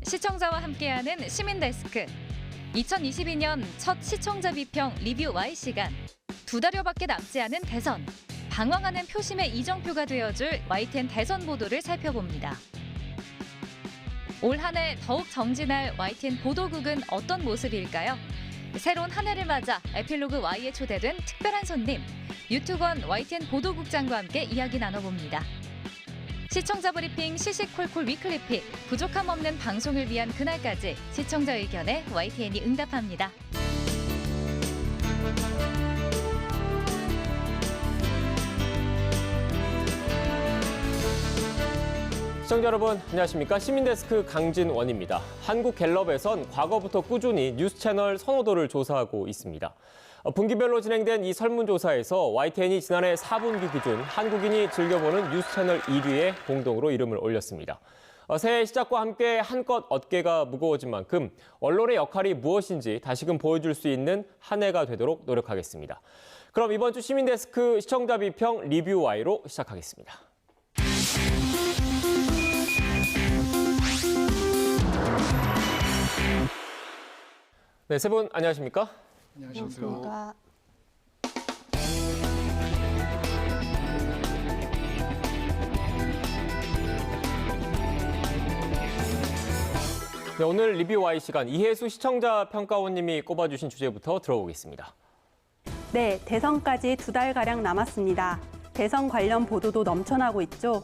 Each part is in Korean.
시청자와 함께하는 시민데스크. 2022년 첫 시청자 비평 리뷰 Y 시간. 2달여밖에 남지 않은 대선. 방황하는 표심의 이정표가 되어줄 YTN 대선 보도를 살펴봅니다. 올 한 해 더욱 정진할 YTN 보도국은 어떤 모습일까요? 새로운 한 해를 맞아 에필로그 Y에 초대된 특별한 손님, 유튜건 YTN 보도국장과 함께 이야기 나눠봅니다. 시청자 브리핑 시시콜콜 위클리픽, 부족함 없는 방송을 위한 그날까지 시청자 의견에 YTN이 응답합니다. 시청자 여러분, 안녕하십니까? 시민데스크 강진원입니다. 한국갤럽에선 과거부터 꾸준히 뉴스 채널 선호도를 조사하고 있습니다. 분기별로 진행된 이 설문조사에서 YTN이 지난해 4분기 기준 한국인이 즐겨보는 뉴스 채널 1위에 공동으로 이름을 올렸습니다. 새해 시작과 함께 한껏 어깨가 무거워진 만큼 언론의 역할이 무엇인지 다시금 보여줄 수 있는 한 해가 되도록 노력하겠습니다. 그럼 이번 주 시민데스크 시청자 비평 리뷰 Y로 시작하겠습니다. 네, 세 분 안녕하십니까? 안녕하십니까. 네, 오늘 리뷰 Y 시간 이혜수 시청자 평가원님이 꼽아주신 주제부터 들어보겠습니다. 네, 대선까지 2달가량 남았습니다. 대선 관련 보도도 넘쳐나고 있죠.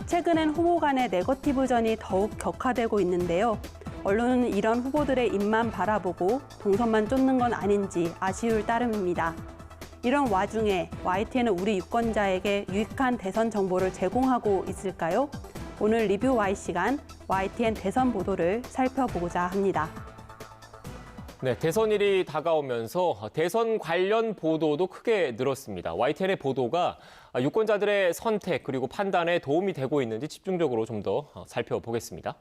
최근엔 후보 간의 네거티브전이 더욱 격화되고 있는데요. 언론은 이런 후보들의 입만 바라보고 동선만 쫓는 건 아닌지 아쉬울 따름입니다. 이런 와중에 YTN은 우리 유권자에게 유익한 대선 정보를 제공하고 있을까요? 오늘 리뷰 Y 시간 YTN 대선 보도를 살펴보고자 합니다. 네, 대선일이 다가오면서 대선 관련 보도도 크게 늘었습니다. YTN의 보도가 유권자들의 선택 그리고 판단에 도움이 되고 있는지 집중적으로 좀 더 살펴보겠습니다.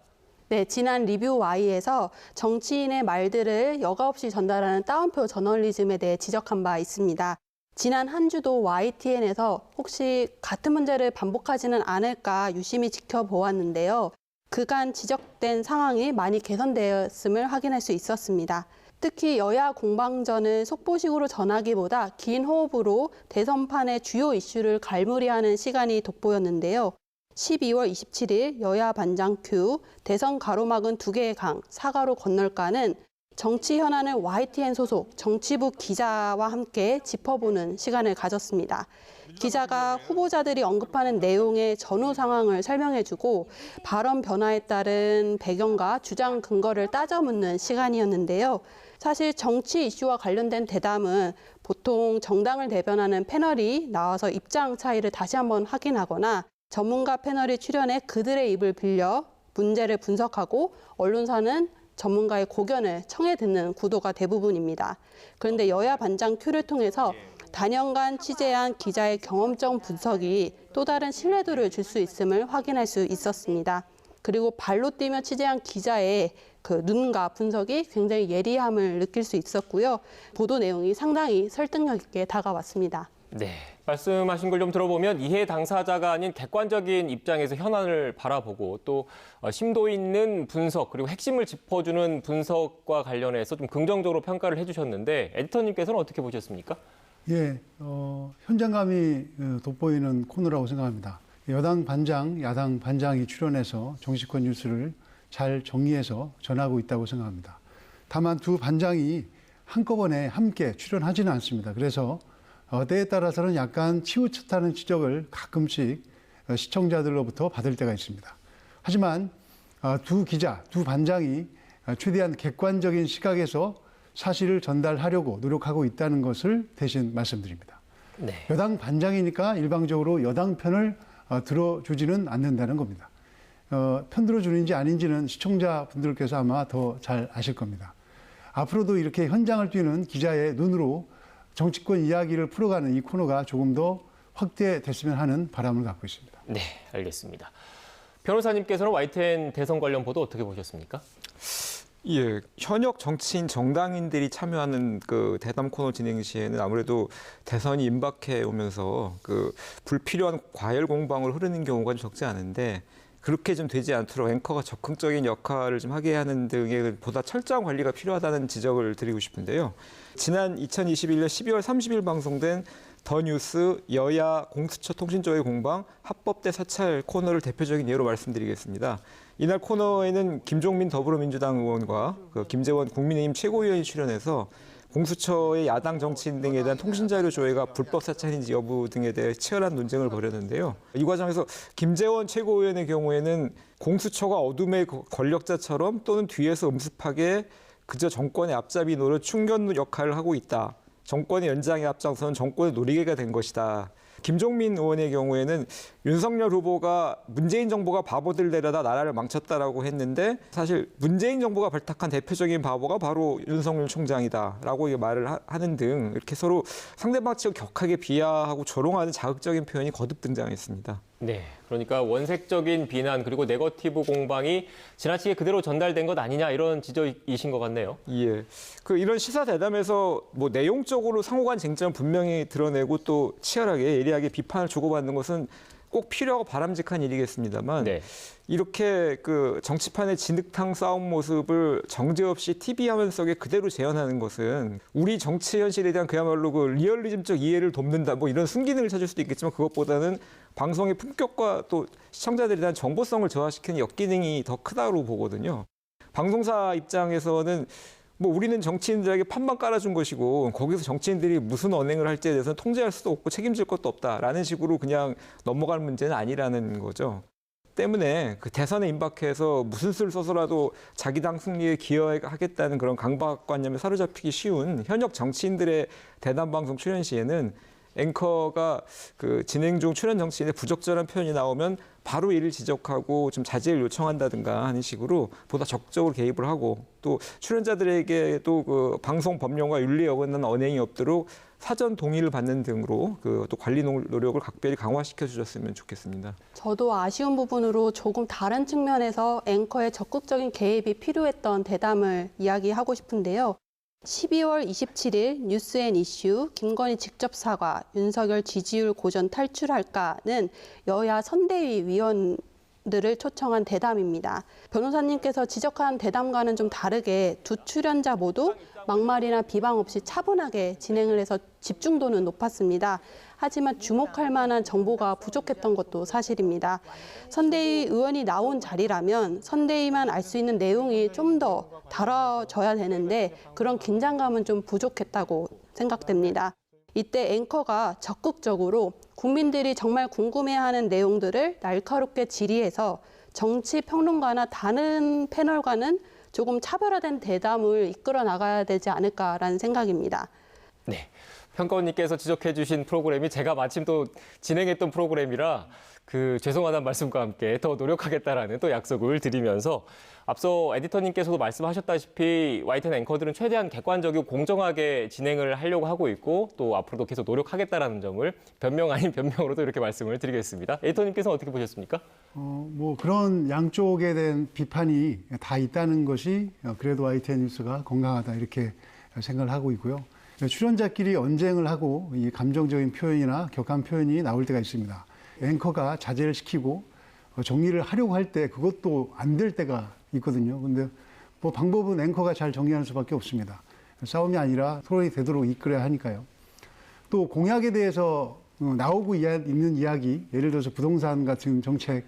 네, 지난 리뷰 Y에서 정치인의 말들을 여과 없이 전달하는 따옴표 저널리즘에 대해 지적한 바 있습니다. 지난 한 주도 YTN에서 혹시 같은 문제를 반복하지는 않을까 유심히 지켜보았는데요. 그간 지적된 상황이 많이 개선되었음을 확인할 수 있었습니다. 특히 여야 공방전을 속보식으로 전하기보다 긴 호흡으로 대선판의 주요 이슈를 갈무리하는 시간이 돋보였는데요. 12월 27일 여야 반장 큐, 대선 가로막은 2개의 강, 사과로 건널까는 정치 현안을 YTN 소속 정치부 기자와 함께 짚어보는 시간을 가졌습니다. 기자가 후보자들이 언급하는 내용의 전후 상황을 설명해주고 발언 변화에 따른 배경과 주장 근거를 따져 묻는 시간이었는데요. 사실 정치 이슈와 관련된 대담은 보통 정당을 대변하는 패널이 나와서 입장 차이를 다시 한번 확인하거나 전문가 패널이 출연해 그들의 입을 빌려 문제를 분석하고 언론사는 전문가의 고견을 청해 듣는 구도가 대부분입니다. 그런데 여야 반장 큐를 통해서 단연간 취재한 기자의 경험적 분석이 또 다른 신뢰도를 줄 수 있음을 확인할 수 있었습니다. 그리고 발로 뛰며 취재한 기자의 그 눈과 분석이 굉장히 예리함을 느낄 수 있었고요. 보도 내용이 상당히 설득력 있게 다가왔습니다. 네, 말씀하신 걸 좀 들어보면 이해 당사자가 아닌 객관적인 입장에서 현안을 바라보고 또 심도 있는 분석 그리고 핵심을 짚어주는 분석과 관련해서 좀 긍정적으로 평가를 해주셨는데 에디터님께서는 어떻게 보셨습니까? 예, 현장감이 돋보이는 코너라고 생각합니다. 여당 반장, 야당 반장이 출연해서 정치권 뉴스를 잘 정리해서 전하고 있다고 생각합니다. 다만 두 반장이 한꺼번에 함께 출연하지는 않습니다. 그래서 때에 따라서는 약간 치우쳤다는 지적을 가끔씩 시청자들로부터 받을 때가 있습니다. 하지만 두 기자, 두 반장이 최대한 객관적인 시각에서 사실을 전달하려고 노력하고 있다는 것을 대신 말씀드립니다. 네. 여당 반장이니까 일방적으로 여당 편을 들어주지는 않는다는 겁니다. 편 들어주는지 아닌지는 시청자분들께서 아마 더 잘 아실 겁니다. 앞으로도 이렇게 현장을 뛰는 기자의 눈으로 정치권 이야기를 풀어가는 이 코너가 조금 더 확대됐으면 하는 바람을 갖고 있습니다. 네, 알겠습니다. 변호사님께서는 YTN 대선 관련 보도 어떻게 보셨습니까? 예, 현역 정치인 정당인들이 참여하는 그 대담 코너 진행 시에는 아무래도 대선이 임박해 오면서 그 불필요한 과열 공방을 흐르는 경우가 좀 적지 않은데 그렇게 좀 되지 않도록 앵커가 적극적인 역할을 좀 하게 하는 등의 보다 철저한 관리가 필요하다는 지적을 드리고 싶은데요. 지난 2021년 12월 30일 방송된 더 뉴스 여야 공수처 통신조회 공방 합법대 사찰 코너를 대표적인 예로 말씀드리겠습니다. 이날 코너에는 김종민 더불어민주당 의원과 김재원 국민의힘 최고위원이 출연해서 공수처의 야당 정치인 등에 대한 통신자료 조회가 불법 사찰인지 여부 등에 대해 치열한 논쟁을 벌였는데요. 이 과정에서 김재원 최고위원의 경우에는 공수처가 어둠의 권력자처럼 또는 뒤에서 음습하게 그저 정권의 앞잡이 노릇 충견 역할을 하고 있다. 정권의 연장에 앞장서는 정권의 놀이개가 된 것이다. 김종민 의원의 경우에는 윤석열 후보가 문재인 정부가 바보들 데려다 나라를 망쳤다라고 했는데 사실 문재인 정부가 발탁한 대표적인 바보가 바로 윤석열 총장이다라고 말을 하는 등 이렇게 서로 상대방 측을 격하게 비하하고 조롱하는 자극적인 표현이 거듭 등장했습니다. 네, 그러니까 원색적인 비난 그리고 네거티브 공방이 지나치게 그대로 전달된 것 아니냐 이런 지적이신 것 같네요. 예, 이런 시사 대담에서 뭐 내용적으로 상호간 쟁점을 분명히 드러내고 또 치열하게 예리하게 비판을 주고받는 것은 꼭 필요하고 바람직한 일이겠습니다만 네. 이렇게 정치판의 진흙탕 싸움 모습을 정제 없이 TV 화면 속에 그대로 재현하는 것은 우리 정치 현실에 대한 그야말로 리얼리즘적 이해를 돕는다 뭐 이런 순기능을 찾을 수도 있겠지만 그것보다는 방송의 품격과 또 시청자들에 대한 정보성을 저하시키는 역기능이 더 크다고 보거든요. 방송사 입장에서는 뭐 우리는 정치인들에게 판만 깔아준 것이고 거기서 정치인들이 무슨 언행을 할지에 대해서는 통제할 수도 없고 책임질 것도 없다라는 식으로 그냥 넘어갈 문제는 아니라는 거죠. 때문에 대선에 임박해서 무슨 수를 써서라도 자기 당 승리에 기여하겠다는 그런 강박관념에 사로잡히기 쉬운 현역 정치인들의 대담방송 출연 시에는 앵커가 진행 중 출연 정치인의 부적절한 표현이 나오면 바로 이를 지적하고 좀 자제를 요청한다든가 하는 식으로 보다 적극적으로 개입을 하고 또 출연자들에게도 방송 법령과 윤리에 어긋나는 언행이 없도록 사전 동의를 받는 등으로 또 관리 노력을 각별히 강화시켜 주셨으면 좋겠습니다. 저도 아쉬운 부분으로 조금 다른 측면에서 앵커의 적극적인 개입이 필요했던 대담을 이야기하고 싶은데요. 12월 27일 뉴스앤이슈 김건희 직접 사과, 윤석열 지지율 고전 탈출할까는 여야 선대위 위원들을 초청한 대담입니다. 변호사님께서 지적한 대담과는 좀 다르게 두 출연자 모두 막말이나 비방 없이 차분하게 진행을 해서 집중도는 높았습니다. 하지만 주목할 만한 정보가 부족했던 것도 사실입니다. 선대위 의원이 나온 자리라면 선대위만 알 수 있는 내용이 좀 더 다뤄져야 되는데 그런 긴장감은 좀 부족했다고 생각됩니다. 이때 앵커가 적극적으로 국민들이 정말 궁금해하는 내용들을 날카롭게 질의해서 정치 평론가나 다른 패널과는 조금 차별화된 대담을 이끌어 나가야 되지 않을까라는 생각입니다. 네, 평가원님께서 지적해 주신 프로그램이 제가 마침 또 진행했던 프로그램이라 죄송하다는 말씀과 함께 더 노력하겠다라는 또 약속을 드리면서 앞서 에디터님께서도 말씀하셨다시피 YTN 앵커들은 최대한 객관적이고 공정하게 진행을 하려고 하고 있고 또 앞으로도 계속 노력하겠다라는 점을 변명 아닌 변명으로도 이렇게 말씀을 드리겠습니다. 에디터님께서는 어떻게 보셨습니까? 뭐 그런 양쪽에 대한 비판이 다 있다는 것이 그래도 YTN 뉴스가 건강하다 이렇게 생각을 하고 있고요. 출연자끼리 언쟁을 하고 이 감정적인 표현이나 격한 표현이 나올 때가 있습니다. 앵커가 자제를 시키고 정리를 하려고 할 때 그것도 안 될 때가 있거든요. 근데 뭐 방법은 앵커가 잘 정리하는 수밖에 없습니다. 싸움이 아니라 토론이 되도록 이끌어야 하니까요. 또 공약에 대해서 나오고 있는 이야기, 예를 들어서 부동산 같은 정책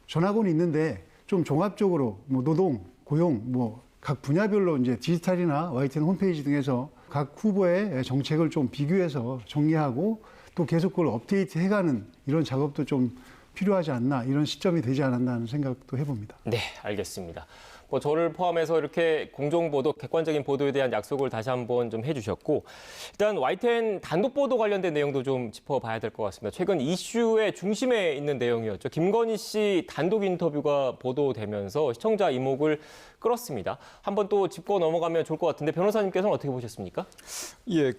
전하고는 있는데 좀 종합적으로 뭐 노동, 고용, 뭐 각 분야별로 이제 디지털이나 YTN 홈페이지 등에서 각 후보의 정책을 좀 비교해서 정리하고 또 계속 그걸 업데이트 해가는 이런 작업도 좀 필요하지 않나 이런 시점이 되지 않았나 하는 생각도 해봅니다. 네, 알겠습니다. 뭐 저를 포함해서 이렇게 공정보도, 객관적인 보도에 대한 약속을 다시 한번 좀 해주셨고 일단 YTN 단독 보도 관련된 내용도 좀 짚어봐야 될 것 같습니다. 최근 이슈의 중심에 있는 내용이었죠. 김건희 씨 단독 인터뷰가 보도되면서 시청자 이목을 끌었습니다. 한번 또 짚고 넘어가면 좋을 것 같은데 변호사님께서는 어떻게 보셨습니까? 예,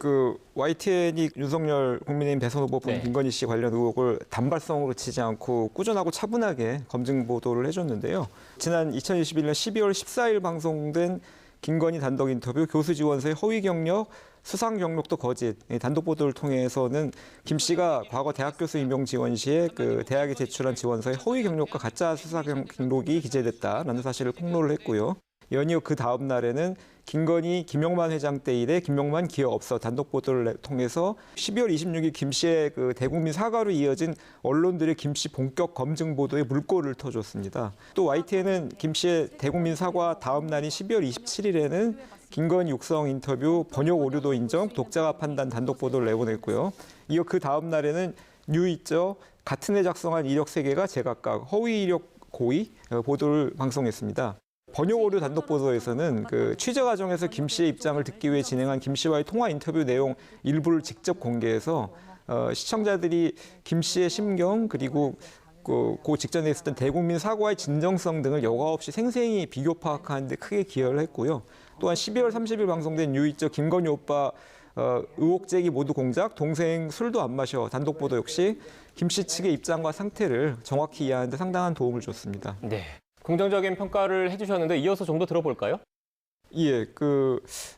YTN이 윤석열 국민의힘 대선 후보분 네. 김건희 씨 관련 의혹을 단발성으로 치지 않고 꾸준하고 차분하게 검증 보도를 해줬는데요. 지난 2021년 12월 14일 방송된 김건희 단독 인터뷰 교수 지원서의 허위 경력 수상 경력도 거짓. 이 단독 보도를 통해서는 김 씨가 과거 대학 교수 임용 지원 시에 그 대학에 제출한 지원서에 허위 경력과 가짜 수사 경록이 기재됐다라는 사실을 폭로를 했고요. 연이어 그 다음 날에는 김건희, 김용만 회장 때 이래 김용만 기억없어 단독 보도를 통해서 12월 26일 김 씨의 그 대국민 사과로 이어진 언론들의 김 씨 본격 검증 보도에 물꼬를 터줬습니다. 또 YTN은 김 씨의 대국민 사과 다음 날인 12월 27일에는 김건희 육성 인터뷰 번역 오류도 인정, 독자가 판단 단독 보도를 내보냈고요. 이어 그 다음 날에는 뉴이저 같은 해 작성한 이력 3개가 제각각 허위 이력 고의 보도를 방송했습니다. 번역 오류 단독 보도에서는 그 취재 과정에서 김 씨의 입장을 듣기 위해 진행한 김 씨와의 통화 인터뷰 내용 일부를 직접 공개해서 시청자들이 김 씨의 심경 그리고 그 직전에 있었던 대국민 사과의 진정성 등을 여과 없이 생생히 비교 파악하는 데 크게 기여를 했고요. 또한 12월 30일 방송된 뉴이저 김건희 오빠 의혹 제기 모두 공작, 동생 술도 안 마셔 단독 보도 역시 김 씨 측의 입장과 상태를 정확히 이해하는 데 상당한 도움을 줬습니다. 네. 긍정적인 평가를 해주셨는데 이어서 좀 더 들어볼까요? 예,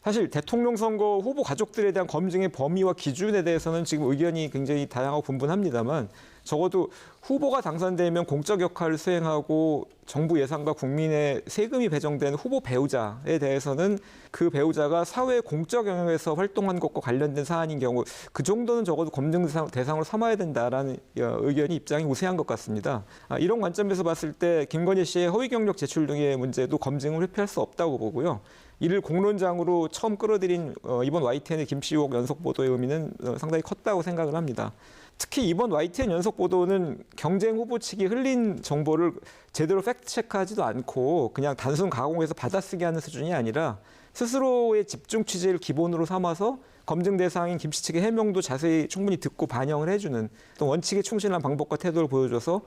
사실 대통령 선거 후보 가족들에 대한 검증의 범위와 기준에 대해서는 지금 의견이 굉장히 다양하고 분분합니다만 적어도 후보가 당선되면 공적 역할을 수행하고 정부 예산과 국민의 세금이 배정된 후보 배우자에 대해서는 그 배우자가 사회 공적 영역에서 활동한 것과 관련된 사안인 경우 그 정도는 적어도 검증 대상으로 삼아야 된다라는 의견이 입장이 우세한 것 같습니다. 이런 관점에서 봤을 때 김건희 씨의 허위 경력 제출 등의 문제도 검증을 회피할 수 없다고 보고요. 이를 공론장으로 처음 끌어들인 이번 YTN의 김 씨 의혹 연속 보도의 의미는 상당히 컸다고 생각을 합니다. 특히 이번 YTN 연속 보도는 경쟁 후보 측이 흘린 정보를 제대로 팩트체크하지도 않고 그냥 단순 가공해서 받아쓰기 하는 수준이 아니라 스스로의 집중 취재를 기본으로 삼아서 검증 대상인 김 씨 측의 해명도 자세히 충분히 듣고 반영을 해주는 또 원칙에 충실한 방법과 태도를 보여줘서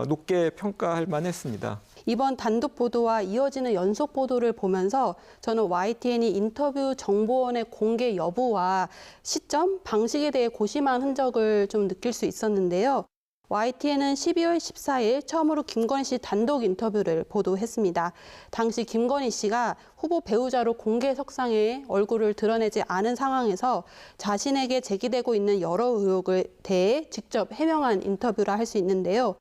높게 평가할 만했습니다. 이번 단독 보도와 이어지는 연속 보도를 보면서 저는 YTN이 인터뷰 정보원의 공개 여부와 시점, 방식에 대해 고심한 흔적을 좀 느낄 수 있었는데요. YTN은 12월 14일 처음으로 김건희 씨 단독 인터뷰를 보도했습니다. 당시 김건희 씨가 후보 배우자로 공개 석상에 얼굴을 드러내지 않은 상황에서 자신에게 제기되고 있는 여러 의혹에 대해 직접 해명한 인터뷰라 할 수 있는데요.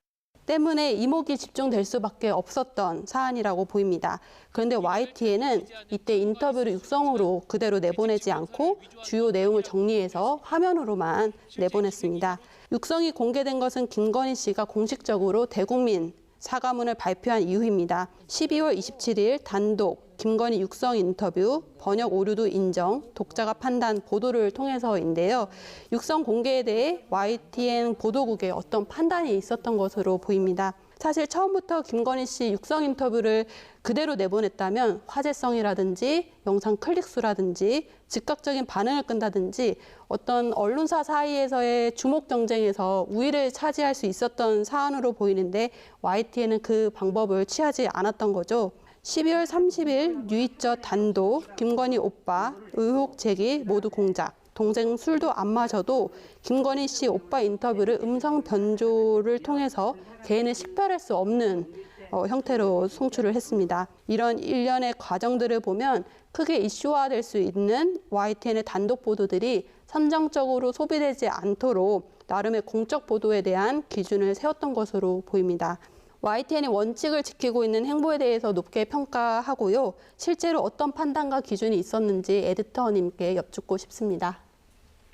때문에 이목이 집중될 수밖에 없었던 사안이라고 보입니다. 그런데 YTN은 이때 인터뷰를 육성으로 그대로 내보내지 않고 주요 내용을 정리해서 화면으로만 내보냈습니다. 육성이 공개된 것은 김건희 씨가 공식적으로 대국민 사과문을 발표한 이후입니다. 12월 27일 단독 김건희 육성 인터뷰, 번역 오류도 인정, 독자가 판단 보도를 통해서인데요. 육성 공개에 대해 YTN 보도국에 어떤 판단이 있었던 것으로 보입니다. 사실 처음부터 김건희 씨 육성 인터뷰를 그대로 내보냈다면 화제성이라든지 영상 클릭수라든지 즉각적인 반응을 끈다든지 어떤 언론사 사이에서의 주목 경쟁에서 우위를 차지할 수 있었던 사안으로 보이는데 YTN은 그 방법을 취하지 않았던 거죠. 12월 30일 뉴이저 단독 김건희 오빠 의혹 제기 모두 공작. 동생 술도 안 마셔도 김건희 씨 오빠 인터뷰를 음성 변조를 통해서 개인을 식별할 수 없는 형태로 송출을 했습니다. 이런 일련의 과정들을 보면 크게 이슈화될 수 있는 YTN의 단독 보도들이 선정적으로 소비되지 않도록 나름의 공적 보도에 대한 기준을 세웠던 것으로 보입니다. YTN이 원칙을 지키고 있는 행보에 대해서 높게 평가하고요. 실제로 어떤 판단과 기준이 있었는지 에디터님께 여쭙고 싶습니다.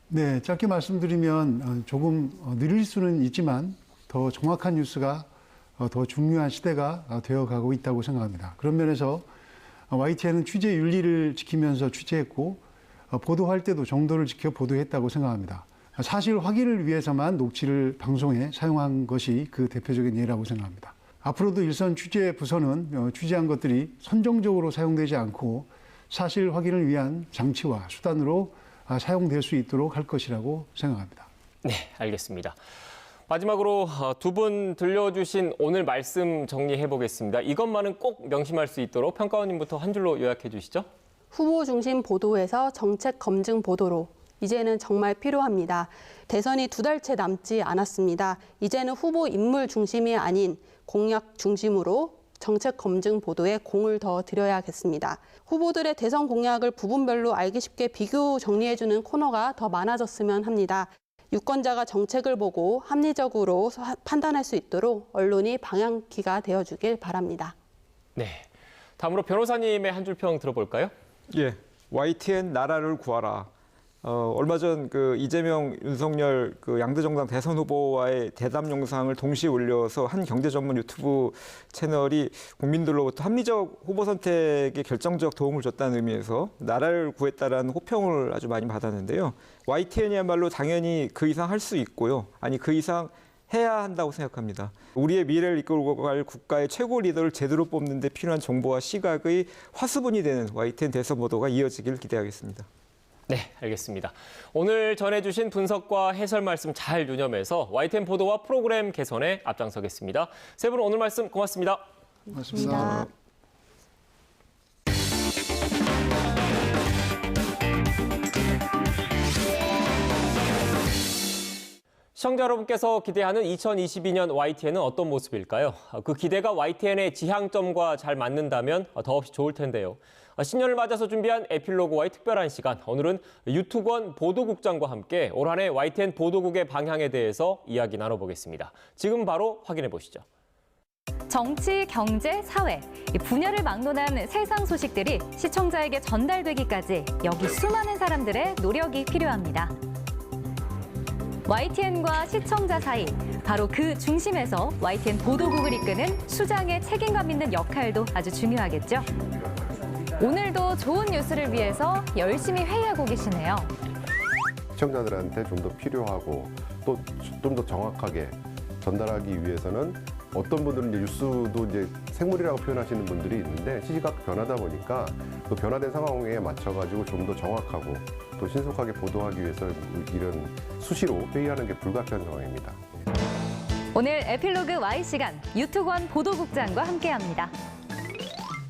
네, 짧게 말씀드리면 조금 느릴 수는 있지만 더 정확한 뉴스가 더 중요한 시대가 되어가고 있다고 생각합니다. 그런 면에서 YTN은 취재 윤리를 지키면서 취재했고 보도할 때도 정도를 지켜 보도했다고 생각합니다. 사실 확인을 위해서만 녹취를 방송에 사용한 것이 그 대표적인 예라고 생각합니다. 앞으로도 일선 취재 부서는 취재한 것들이 선정적으로 사용되지 않고 사실 확인을 위한 장치와 수단으로 사용될 수 있도록 할 것이라고 생각합니다. 네, 알겠습니다. 마지막으로 두 분 들려주신 오늘 말씀 정리해 보겠습니다. 이것만은 꼭 명심할 수 있도록 평가원님부터 한 줄로 요약해 주시죠. 후보 중심 보도에서 정책 검증 보도로 이제는 정말 필요합니다. 대선이 2달째 남지 않았습니다. 이제는 후보 인물 중심이 아닌 공약 중심으로 정책 검증 보도에 공을 더 들여야겠습니다. 후보들의 대선 공약을 부분별로 알기 쉽게 비교 정리해주는 코너가 더 많아졌으면 합니다. 유권자가 정책을 보고 합리적으로 판단할 수 있도록 언론이 방향키가 되어주길 바랍니다. 네. 다음으로 변호사님의 한 줄 평 들어볼까요? 예, YTN 나라를 구하라. 얼마 전 그 이재명, 윤석열 그 양대 정당 대선 후보와의 대담 영상을 동시에 올려서 한 경제 전문 유튜브 채널이 국민들로부터 합리적 후보 선택에 결정적 도움을 줬다는 의미에서 나라를 구했다라는 호평을 아주 많이 받았는데요. YTN이야말로 당연히 그 이상 할 수 있고요. 아니 그 이상 해야 한다고 생각합니다. 우리의 미래를 이끌고 갈 국가의 최고 리더를 제대로 뽑는 데 필요한 정보와 시각의 화수분이 되는 YTN 대선 보도가 이어지길 기대하겠습니다. 네, 알겠습니다. 오늘 전해주신 분석과 해설 말씀 잘 유념해서 YTN 보도와 프로그램 개선에 앞장서겠습니다. 세 분 오늘 말씀 고맙습니다. 고맙습니다. 시청자 여러분께서 기대하는 2022년 YTN은 어떤 모습일까요? 그 기대가 YTN의 지향점과 잘 맞는다면 더없이 좋을 텐데요. 신년을 맞아서 준비한 에필로그와의 특별한 시간. 오늘은 유튜건 보도국장과 함께 올 한 해 YTN 보도국의 방향에 대해서 이야기 나눠보겠습니다. 지금 바로 확인해 보시죠. 정치, 경제, 사회, 이 분야를 막론한 세상 소식들이 시청자에게 전달되기까지 여기 수많은 사람들의 노력이 필요합니다. YTN과 시청자 사이, 바로 그 중심에서 YTN 보도국을 이끄는 수장의 책임감 있는 역할도 아주 중요하겠죠. 오늘도 좋은 뉴스를 위해서 열심히 회의하고 계시네요. 시청자들한테 좀 더 필요하고 또 좀 더 정확하게 전달하기 위해서는 어떤 분들은 이제 뉴스도 이제 생물이라고 표현하시는 분들이 있는데 시시각 변하다 보니까 또 변화된 상황에 맞춰가지고 좀 더 정확하고 또 신속하게 보도하기 위해서 이런 수시로 회의하는 게 불가피한 상황입니다. 오늘 에필로그 Y 시간 유튜건 보도국장과 함께합니다.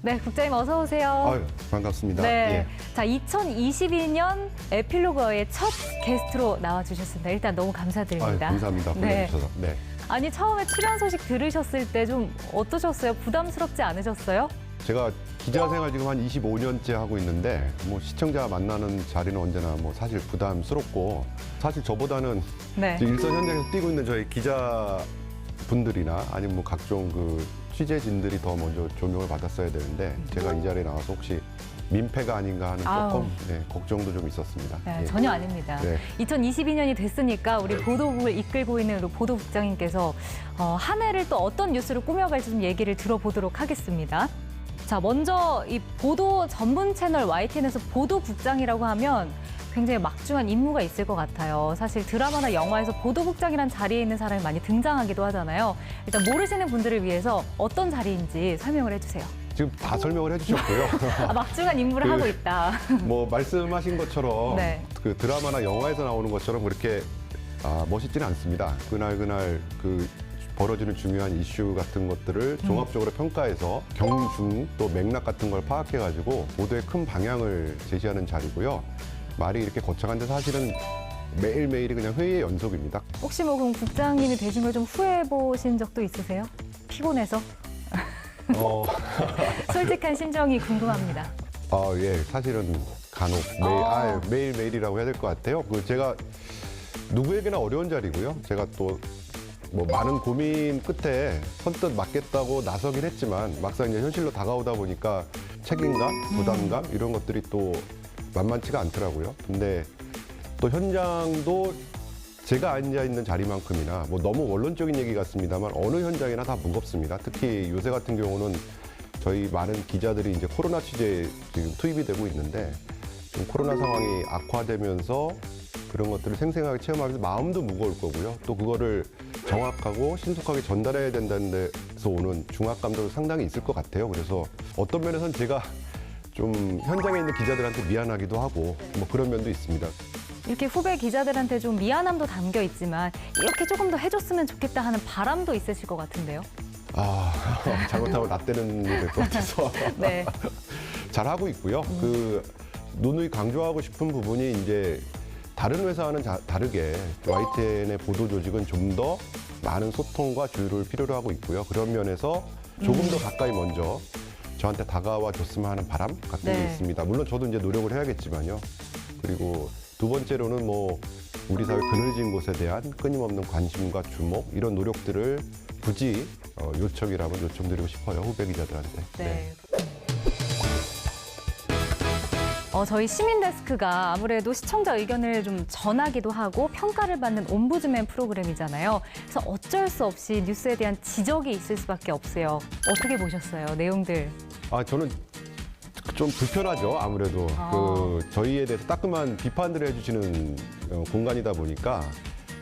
네, 국장님 어서 오세요. 아유, 반갑습니다. 네, 예. 자 2022년 에필로그의 첫 게스트로 나와주셨습니다. 일단 너무 아유, 감사드립니다. 감사합니다. 네. 불러주셔서. 네. 아니 처음에 출연 소식 들으셨을 때 좀 어떠셨어요? 부담스럽지 않으셨어요? 제가 기자 생활 지금 한 25년째 하고 있는데 뭐 시청자 만나는 자리는 언제나 뭐 사실 부담스럽고 사실 저보다는 네. 일선 현장에서 뛰고 있는 저희 기자 분들이나 아니면 뭐 각종 그 취재진들이 더 먼저 조명을 받았어야 되는데 제가 이 자리에 나와서 혹시 민폐가 아닌가 하는 조금 걱정도 좀 있었습니다. 네, 예. 전혀 아닙니다. 네. 2022년이 됐으니까 우리 보도국을 이끌고 있는 우리 보도국장님께서 한 해를 또 어떤 뉴스를 꾸며갈지 좀 얘기를 들어보도록 하겠습니다. 자, 먼저 이 보도 전문 채널 YTN에서 보도국장이라고 하면 굉장히 막중한 임무가 있을 것 같아요. 사실 드라마나 영화에서 보도국장이란 자리에 있는 사람이 많이 등장하기도 하잖아요. 일단 모르시는 분들을 위해서 어떤 자리인지 설명을 해주세요. 지금 다 설명을 해주셨고요. 막중한 임무를 하고 있다. 뭐 말씀하신 것처럼 네. 그 드라마나 영화에서 나오는 것처럼 그렇게 멋있지는 않습니다. 그날 그 벌어지는 중요한 이슈 같은 것들을 종합적으로 평가해서 경중 또 맥락 같은 걸 파악해가지고 보도의 큰 방향을 제시하는 자리고요. 말이 이렇게 거창한데 사실은 매일매일이 그냥 회의의 연속입니다. 혹시 뭐 그럼 국장님이 되신 걸 좀 후회해 보신 적도 있으세요? 피곤해서? 솔직한 심정이 궁금합니다. 예, 사실은 간혹 매일매일이라고 해야 될 것 같아요. 제가 누구에게나 어려운 자리고요. 제가 또 뭐 많은 고민 끝에 선뜻 맡겠다고 나서긴 했지만 막상 이제 현실로 다가오다 보니까 책임감, 부담감 이런 것들이 또 만만치가 않더라고요. 근데 또 현장도 제가 앉아 있는 자리만큼이나 뭐 너무 원론적인 얘기 같습니다만 어느 현장이나 다 무겁습니다. 특히 요새 같은 경우는 저희 많은 기자들이 이제 코로나 취재에 지금 투입이 되고 있는데 좀 코로나 상황이 악화되면서 그런 것들을 생생하게 체험하면서 마음도 무거울 거고요. 또 그거를 정확하고 신속하게 전달해야 된다는 데서 오는 중압감도 상당히 있을 것 같아요. 그래서 어떤 면에서는 제가 좀 현장에 있는 기자들한테 미안하기도 하고 뭐 그런 면도 있습니다. 이렇게 후배 기자들한테 좀 미안함도 담겨 있지만 이렇게 조금 더 해줬으면 좋겠다 하는 바람도 있으실 것 같은데요. 잘못하면 나 때는 될 것 같아서 네. 잘하고 있고요. 누누이 강조하고 싶은 부분이 이제 다른 회사와는 다르게 YTN의 보도 조직은 좀 더 많은 소통과 조율을 필요로 하고 있고요. 그런 면에서 조금 더 가까이 먼저 저한테 다가와 줬으면 하는 바람 같은 게 네. 있습니다. 물론 저도 이제 노력을 해야겠지만요. 그리고 두 번째로는 뭐 우리 사회 그늘진 곳에 대한 끊임없는 관심과 주목 이런 노력들을 굳이 요청이라면 요청드리고 싶어요. 후배 기자들한테. 네. 저희 시민데스크가 아무래도 시청자 의견을 좀 전하기도 하고 평가를 받는 옴부즈맨 프로그램이잖아요. 그래서 어쩔 수 없이 뉴스에 대한 지적이 있을 수밖에 없어요. 어떻게 보셨어요? 내용들. 저는 좀 불편하죠. 아무래도 저희에 대해서 따끔한 비판들을 해주시는 공간이다 보니까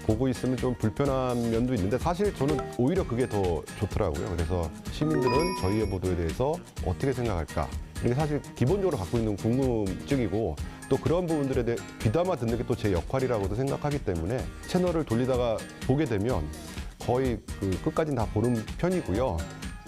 보고 있으면 좀 불편한 면도 있는데 사실 저는 오히려 그게 더 좋더라고요. 그래서 시민들은 저희의 보도에 대해서 어떻게 생각할까? 이게 사실 기본적으로 갖고 있는 궁금증이고 또 그런 부분들에 대해 귀담아 듣는 게 또 제 역할이라고도 생각하기 때문에 채널을 돌리다가 보게 되면 거의 끝까지 다 보는 편이고요.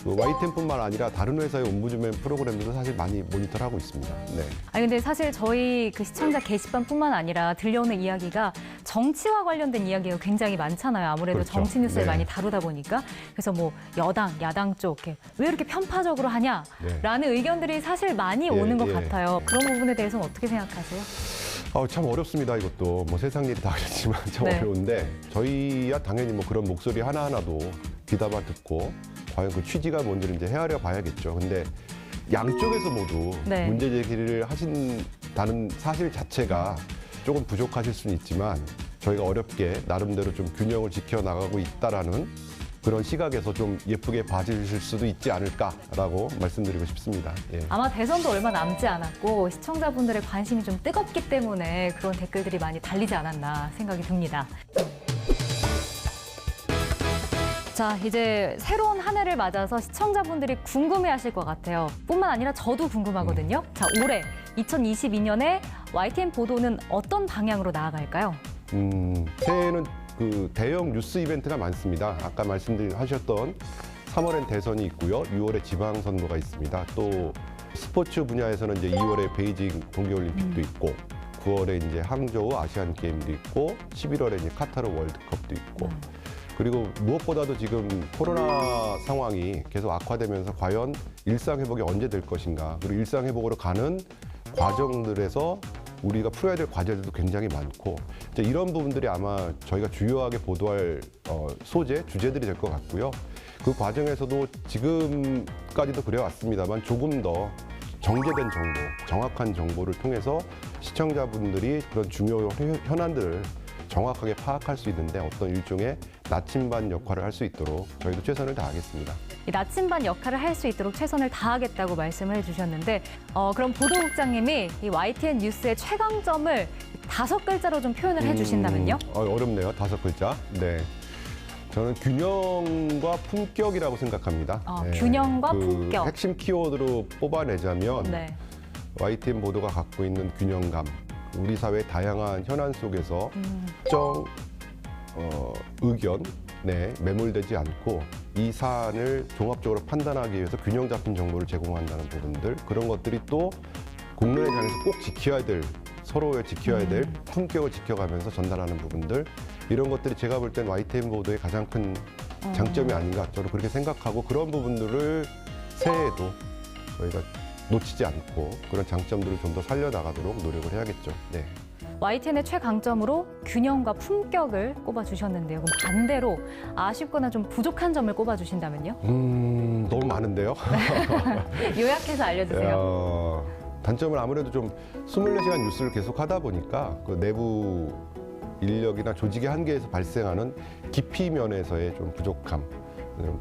YTN뿐만 아니라 다른 회사의 옴부즈맨 프로그램들도 사실 많이 모니터를 하고 있습니다. 네. 아니 근데 사실 저희 그 시청자 게시판뿐만 아니라 들려오는 이야기가 정치와 관련된 이야기가 굉장히 많잖아요. 아무래도 그렇죠. 정치 뉴스를 네. 많이 다루다 보니까 그래서 뭐 여당, 야당 쪽 왜 이렇게 편파적으로 하냐라는 의견들이 사실 많이 오는 것 같아요. 그런 부분에 대해서는 어떻게 생각하세요? 참 어렵습니다. 이것도 뭐 세상 일이 다 그렇지만 참 네. 어려운데 저희야 당연히 뭐 그런 목소리 하나하나도 귀담아 듣고 과연 그 취지가 뭔지를 이제 헤아려 봐야겠죠. 근데 양쪽에서 모두 네. 문제 제기를 하신다는 사실 자체가 조금 부족하실 수는 있지만 저희가 어렵게 나름대로 좀 균형을 지켜나가고 있다라는 그런 시각에서 좀 예쁘게 봐주실 수도 있지 않을까라고 말씀드리고 싶습니다. 예. 아마 대선도 얼마 남지 않았고 시청자분들의 관심이 좀 뜨겁기 때문에 그런 댓글들이 많이 달리지 않았나 생각이 듭니다. 자, 이제 새로운 한 해를 맞아서 시청자분들이 궁금해하실 것 같아요. 뿐만 아니라 저도 궁금하거든요. 자, 올해 2022년에 YTN 보도는 어떤 방향으로 나아갈까요? 새해에는 대형 뉴스 이벤트가 많습니다. 아까 하셨던 3월엔 대선이 있고요. 6월에 지방선거가 있습니다. 또 스포츠 분야에서는 이제 2월에 베이징 동계올림픽도 있고 9월에 이제 항저우 아시안 게임도 있고 11월에 이제 카타르 월드컵도 있고 그리고 무엇보다도 지금 코로나 상황이 계속 악화되면서 과연 일상 회복이 언제 될 것인가 그리고 일상 회복으로 가는 과정들에서 우리가 풀어야 될 과제들도 굉장히 많고 이제 이런 부분들이 아마 저희가 주요하게 보도할 소재, 주제들이 될 것 같고요. 그 과정에서도 지금까지도 그래왔습니다만 조금 더 정제된 정보, 정확한 정보를 통해서 시청자분들이 그런 중요 현안들을 정확하게 파악할 수 있는데 어떤 일종의 나침반 역할을 할 수 있도록 저희도 최선을 다하겠습니다. 이 나침반 역할을 할 수 있도록 최선을 다하겠다고 말씀을 해주셨는데 그럼 보도국장님이 이 YTN 뉴스의 최강점을 5글자로 좀 표현을 해주신다면요? 어렵네요. 5글자. 네. 저는 균형과 품격이라고 생각합니다. 균형과 품격. 핵심 키워드로 뽑아내자면 네. YTN 보도가 갖고 있는 균형감, 우리 사회의 다양한 현안 속에서 특정 의견에 매몰되지 않고 이 사안을 종합적으로 판단하기 위해서 균형 잡힌 정보를 제공한다는 부분들, 그런 것들이 또 공론의 장에서 꼭 지켜야 될, 서로의 지켜야 될 품격을 지켜가면서 전달하는 부분들, 이런 것들이 제가 볼 땐 YTN 보도의 가장 큰 장점이 아닌가 저는 그렇게 생각하고, 그런 부분들을 새해에도 저희가 놓치지 않고 그런 장점들을 좀 더 살려나가도록 노력을 해야겠죠. 네. YTN의 최강점으로 균형과 품격을 꼽아주셨는데요. 그럼 반대로 아쉽거나 좀 부족한 점을 꼽아주신다면요? 너무 많은데요. 요약해서 알려주세요. 단점은 아무래도 좀 24시간 뉴스를 계속 하다 보니까 그 내부 인력이나 조직의 한계에서 발생하는 깊이 면에서의 좀 부족함.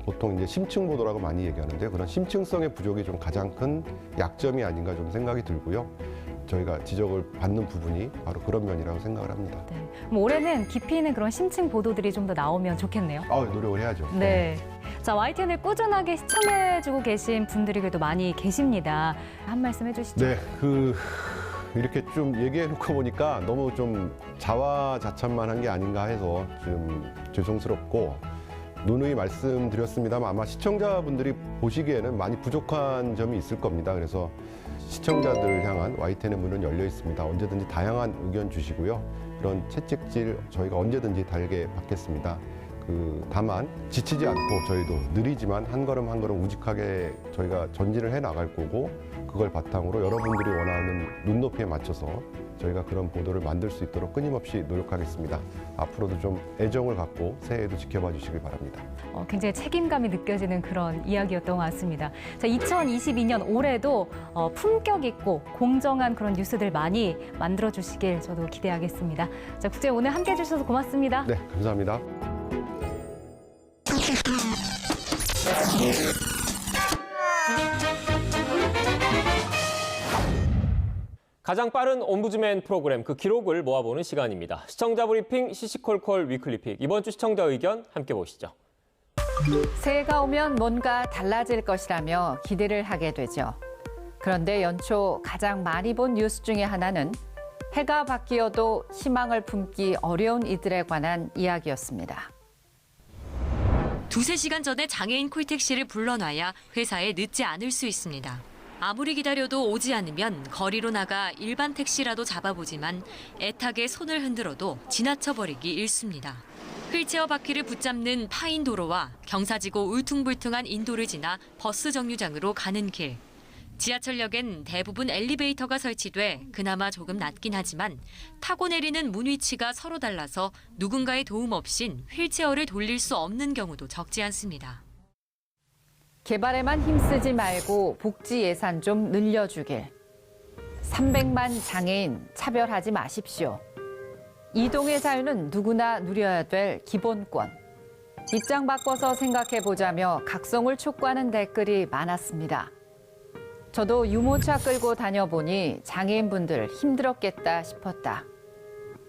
보통 이제 심층 보도라고 많이 얘기하는데요. 그런 심층성의 부족이 좀 가장 큰 약점이 아닌가 좀 생각이 들고요. 저희가 지적을 받는 부분이 바로 그런 면이라고 생각을 합니다. 네. 그럼 올해는 깊이 있는 그런 심층 보도들이 좀 더 나오면 좋겠네요. 노력을 해야죠. 네. 자, YTN을 꾸준하게 시청해주고 계신 분들이 그래도 많이 계십니다. 한 말씀 해주시죠. 네, 이렇게 좀 얘기해놓고 보니까 너무 좀 자화자찬만 한 게 아닌가 해서 좀 죄송스럽고, 누누이 말씀드렸습니다만 아마 시청자분들이 보시기에는 많이 부족한 점이 있을 겁니다. 그래서 시청자들을 향한 YTN의 문은 열려 있습니다. 언제든지 다양한 의견 주시고요. 그런 채찍질 저희가 언제든지 달게 받겠습니다. 다만 지치지 않고 저희도 느리지만 한 걸음 한 걸음 우직하게 저희가 전진을 해 나갈 거고, 그걸 바탕으로 여러분들이 원하는 눈높이에 맞춰서 저희가 그런 보도를 만들 수 있도록 끊임없이 노력하겠습니다. 앞으로도 좀 애정을 갖고 새해에도 지켜봐 주시길 바랍니다. 굉장히 책임감이 느껴지는 그런 이야기였던 것 같습니다. 자, 2022년 올해도 품격 있고 공정한 그런 뉴스들 많이 만들어 주시길 저도 기대하겠습니다. 자, 국장님 오늘 함께해 주셔서 고맙습니다. 네, 감사합니다. 가장 빠른 옴부즈맨 프로그램 그 기록을 모아보는 시간입니다. 시청자 브리핑 시시콜콜 위클리픽. 이번 주 시청자 의견 함께 보시죠. 새해가 오면 뭔가 달라질 것이라며 기대를 하게 되죠. 그런데 연초 가장 많이 본 뉴스 중에 하나는 해가 바뀌어도 희망을 품기 어려운 이들에 관한 이야기였습니다. 두세 시간 전에 장애인 콜택시를 불러놔야 회사에 늦지 않을 수 있습니다. 아무리 기다려도 오지 않으면 거리로 나가 일반 택시라도 잡아보지만 애타게 손을 흔들어도 지나쳐버리기 일쑤입니다. 휠체어 바퀴를 붙잡는 파인 도로와 경사지고 울퉁불퉁한 인도를 지나 버스 정류장으로 가는 길. 지하철역엔 대부분 엘리베이터가 설치돼 그나마 조금 낫긴 하지만 타고 내리는 문 위치가 서로 달라서 누군가의 도움 없인 휠체어를 돌릴 수 없는 경우도 적지 않습니다. 개발에만 힘쓰지 말고 복지 예산 좀 늘려주길. 300만 장애인 차별하지 마십시오. 이동의 자유는 누구나 누려야 될 기본권. 입장 바꿔서 생각해보자며 각성을 촉구하는 댓글이 많았습니다. 저도 유모차 끌고 다녀보니 장애인분들 힘들었겠다 싶었다.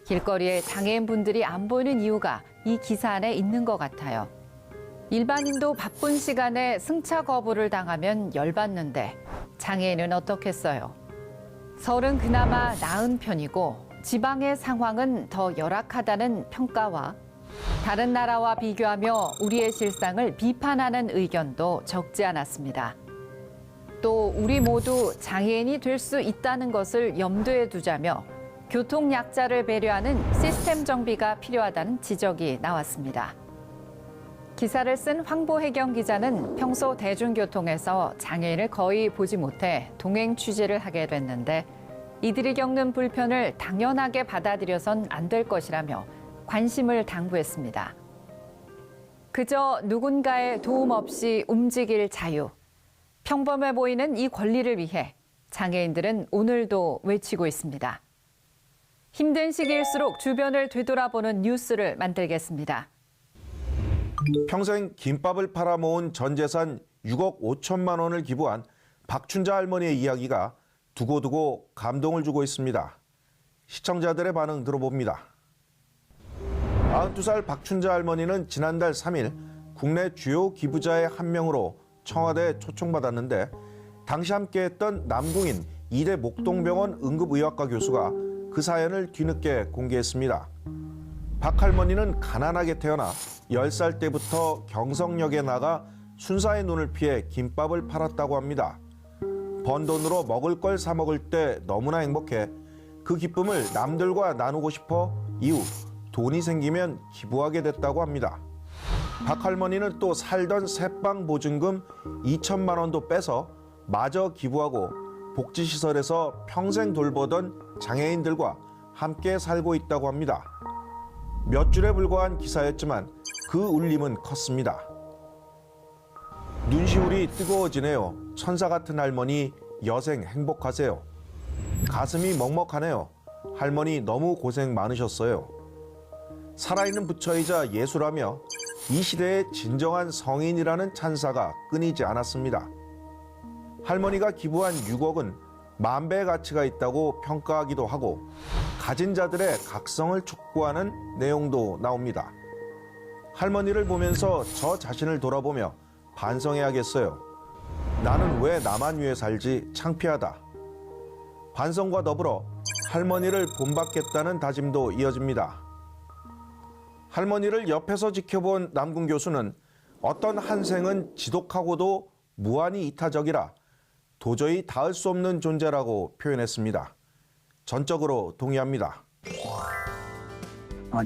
길거리에 장애인분들이 안 보이는 이유가 이 기사 안에 있는 것 같아요. 일반인도 바쁜 시간에 승차 거부를 당하면 열받는데 장애인은 어떻겠어요? 서울은 그나마 나은 편이고 지방의 상황은 더 열악하다는 평가와 다른 나라와 비교하며 우리의 실상을 비판하는 의견도 적지 않았습니다. 또 우리 모두 장애인이 될 수 있다는 것을 염두에 두자며 교통 약자를 배려하는 시스템 정비가 필요하다는 지적이 나왔습니다. 기사를 쓴 황보혜경 기자는 평소 대중교통에서 장애인을 거의 보지 못해 동행 취재를 하게 됐는데 이들이 겪는 불편을 당연하게 받아들여선 안 될 것이라며 관심을 당부했습니다. 그저 누군가의 도움 없이 움직일 자유. 평범해 보이는 이 권리를 위해 장애인들은 오늘도 외치고 있습니다. 힘든 시기일수록 주변을 되돌아보는 뉴스를 만들겠습니다. 평생 김밥을 팔아 모은 전 재산 6억 5천만 원을 기부한 박춘자 할머니의 이야기가 두고두고 감동을 주고 있습니다. 시청자들의 반응 들어봅니다. 92살 박춘자 할머니는 지난달 3일 국내 주요 기부자의 한 명으로 청와대에 초청받았는데 당시 함께했던 남궁인 이대 목동병원 응급의학과 교수가 그 사연을 뒤늦게 공개했습니다. 박 할머니는 가난하게 태어나 10살 때부터 경성역에 나가 순사의 눈을 피해 김밥을 팔았다고 합니다. 번 돈으로 먹을 걸 사 먹을 때 너무나 행복해 그 기쁨을 남들과 나누고 싶어 이후 돈이 생기면 기부하게 됐다고 합니다. 박 할머니는 또 살던 새빵 보증금 2천만 원도 빼서 마저 기부하고 복지시설에서 평생 돌보던 장애인들과 함께 살고 있다고 합니다. 몇 줄에 불과한 기사였지만 그 울림은 컸습니다. 눈시울이 뜨거워지네요. 천사 같은 할머니 여생 행복하세요. 가슴이 먹먹하네요. 할머니 너무 고생 많으셨어요. 살아있는 부처이자 예수라며 이 시대의 진정한 성인이라는 찬사가 끊이지 않았습니다. 할머니가 기부한 6억은 만배의 가치가 있다고 평가하기도 하고 가진 자들의 각성을 촉구하는 내용도 나옵니다. 할머니를 보면서 저 자신을 돌아보며 반성해야겠어요. 나는 왜 나만 위해 살지 창피하다. 반성과 더불어 할머니를 본받겠다는 다짐도 이어집니다. 할머니를 옆에서 지켜본 남궁 교수는 어떤 한 생은 지독하고도 무한히 이타적이라 도저히 닿을 수 없는 존재라고 표현했습니다. 전적으로 동의합니다.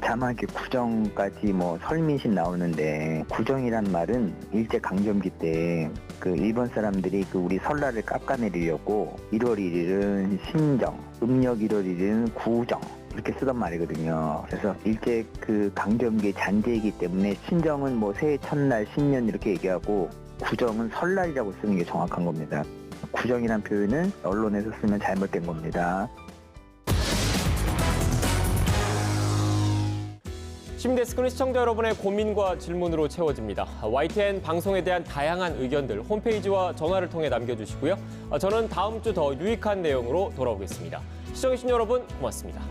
자막에 구정까지 뭐 설민신 나오는데 구정이란 말은 일제 강점기 때 그 일본 사람들이 그 우리 설날을 깎아내리려고 1월 1일은 신정, 음력 1월 1일은 구정 이렇게 쓰던 말이거든요. 그래서 일제 그 강점기 잔재이기 때문에 신정은 뭐 새해 첫날, 신년 이렇게 얘기하고 구정은 설날이라고 쓰는 게 정확한 겁니다. 구정이란 표현은 언론에서 쓰면 잘못된 겁니다. 시민데스크는 시청자 여러분의 고민과 질문으로 채워집니다. YTN 방송에 대한 다양한 의견들 홈페이지와 전화를 통해 남겨주시고요. 저는 다음 주 더 유익한 내용으로 돌아오겠습니다. 시청해주신 여러분 고맙습니다.